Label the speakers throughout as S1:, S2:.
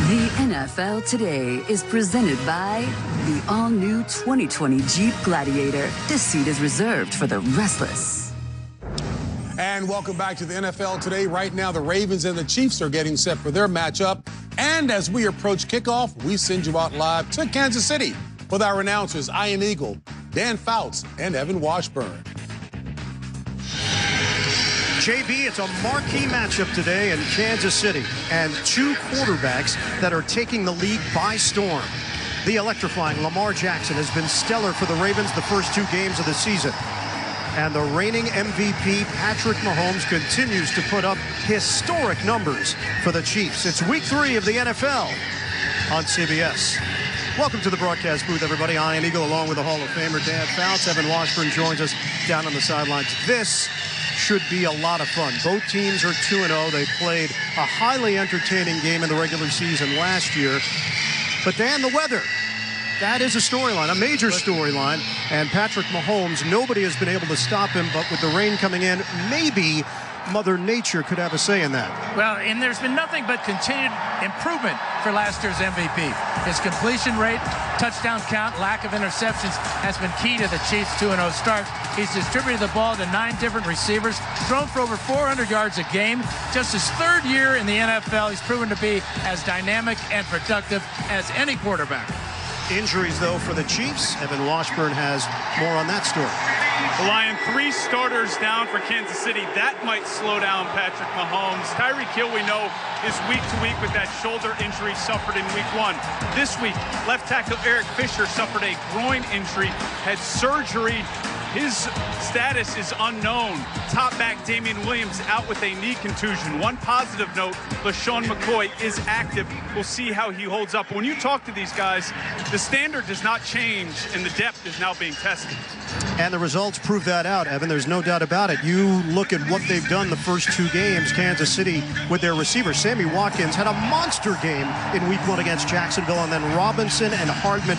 S1: The NFL Today is presented by the all-new 2020 Jeep Gladiator. This seat is reserved for the restless.
S2: And welcome back to the NFL Today. Right now, the Ravens and the Chiefs are getting set for their matchup. And as we approach kickoff, we send you out live to Kansas City with our announcers, Ian Eagle, Dan Fouts, and Evan Washburn.
S3: JB, it's a marquee matchup today in Kansas City, and two quarterbacks that are taking the league by storm. The electrifying Lamar Jackson has been stellar for the Ravens the first two games of the season. And the reigning MVP, Patrick Mahomes, continues to put up historic numbers for the Chiefs. It's week 3 of the NFL on CBS. Welcome to the broadcast booth, everybody. Ian Eagle, along with the Hall of Famer Dan Fouts. Evan Washburn joins us down on the sidelines. This should be a lot of fun. Both teams are 2-0. They played a highly entertaining game in the regular season last year. But Dan, the weather, that is a storyline, a major storyline. And Patrick Mahomes, nobody has been able to stop him, but with the rain coming in, maybe Mother Nature could have a say in that.
S4: Well, and there's been nothing but continued improvement for last year's MVP. His completion rate, touchdown count, lack of interceptions has been key to the Chiefs' 2-0 start. He's distributed the ball to 9 different receivers, thrown for over 400 yards a game. Just his 3rd year in the NFL, he's proven to be as dynamic and productive as any quarterback.
S3: Injuries, though, for the Chiefs. Evan Washburn has more on that story.
S5: The Lion, 3 starters down for Kansas City. That might slow down Patrick Mahomes. Tyreek Hill, we know, is week to week with that shoulder injury suffered in week 1. This week, left tackle Eric Fisher suffered a groin injury, had surgery. His status is unknown. Top back Damian Williams out with a knee contusion. One positive note, LaShawn McCoy is active. We'll see how he holds up. When you talk to these guys, the standard does not change, and the depth is now being tested.
S3: And the results prove that out, Evan. There's no doubt about it. You look at what they've done the first 2 games, Kansas City, with their receiver. Sammy Watkins had a monster game in week 1 against Jacksonville, and then Robinson and Hardman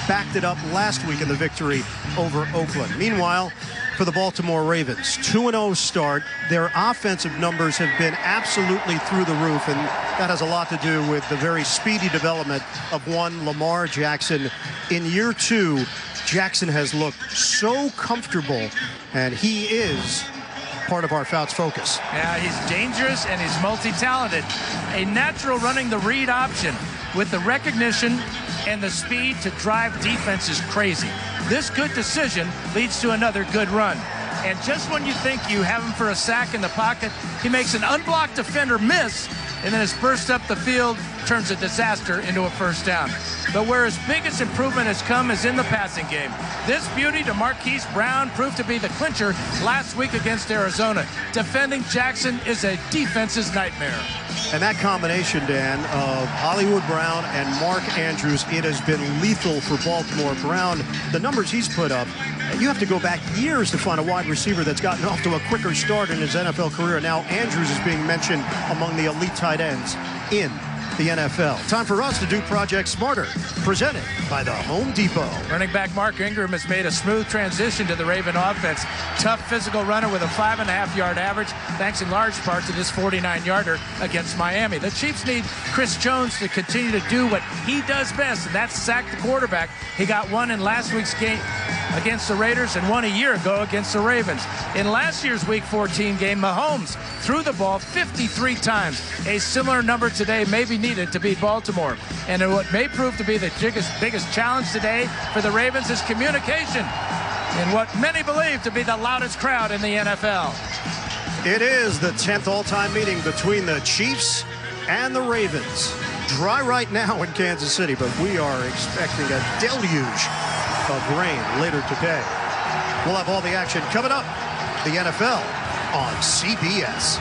S3: backed it up last week in the victory over Oakland. Meanwhile, for the Baltimore Ravens, 2-0 start. Their offensive numbers have been absolutely through the roof, and that has a lot to do with the very speedy development of one Lamar Jackson. In year 2, Jackson has looked so comfortable, and he is part of our Fouts focus.
S4: Yeah, he's dangerous and he's multi-talented. A natural running the read option with the recognition and the speed to drive defense is crazy. This good decision leads to another good run. And just when you think you have him for a sack in the pocket, he makes an unblocked defender miss, and then his burst up the field turns a disaster into a first down. But where his biggest improvement has come is in the passing game. This beauty to Marquise Brown proved to be the clincher last week against Arizona. Defending Jackson is a defense's nightmare.
S3: And that combination, Dan, of Hollywood Brown and Mark Andrews, it has been lethal for Baltimore. Brown, the numbers he's put up, you have to go back years to find a wide receiver that's gotten off to a quicker start in his NFL career. Now Andrews is being mentioned among the elite tight ends in the NFL. Time for us to do Project Smarter, presented by the Home Depot.
S4: Running back Mark Ingram has made a smooth transition to the Raven offense. Tough physical runner with a 5.5-yard average, thanks in large part to this 49-yarder against Miami. The Chiefs need Chris Jones to continue to do what he does best, and that's sack the quarterback. He got one in last week's game against the Raiders and one a year ago against the Ravens. In last year's Week 14 game, Mahomes threw the ball 53 times. A similar number today may be needed to beat Baltimore. And what may prove to be the biggest challenge today for the Ravens is communication in what many believe to be the loudest crowd in the NFL.
S3: It is the 10th all-time meeting between the Chiefs and the Ravens. Dry right now in Kansas City, but we are expecting a deluge of rain later today. We'll have all the action coming up. The NFL on CBS.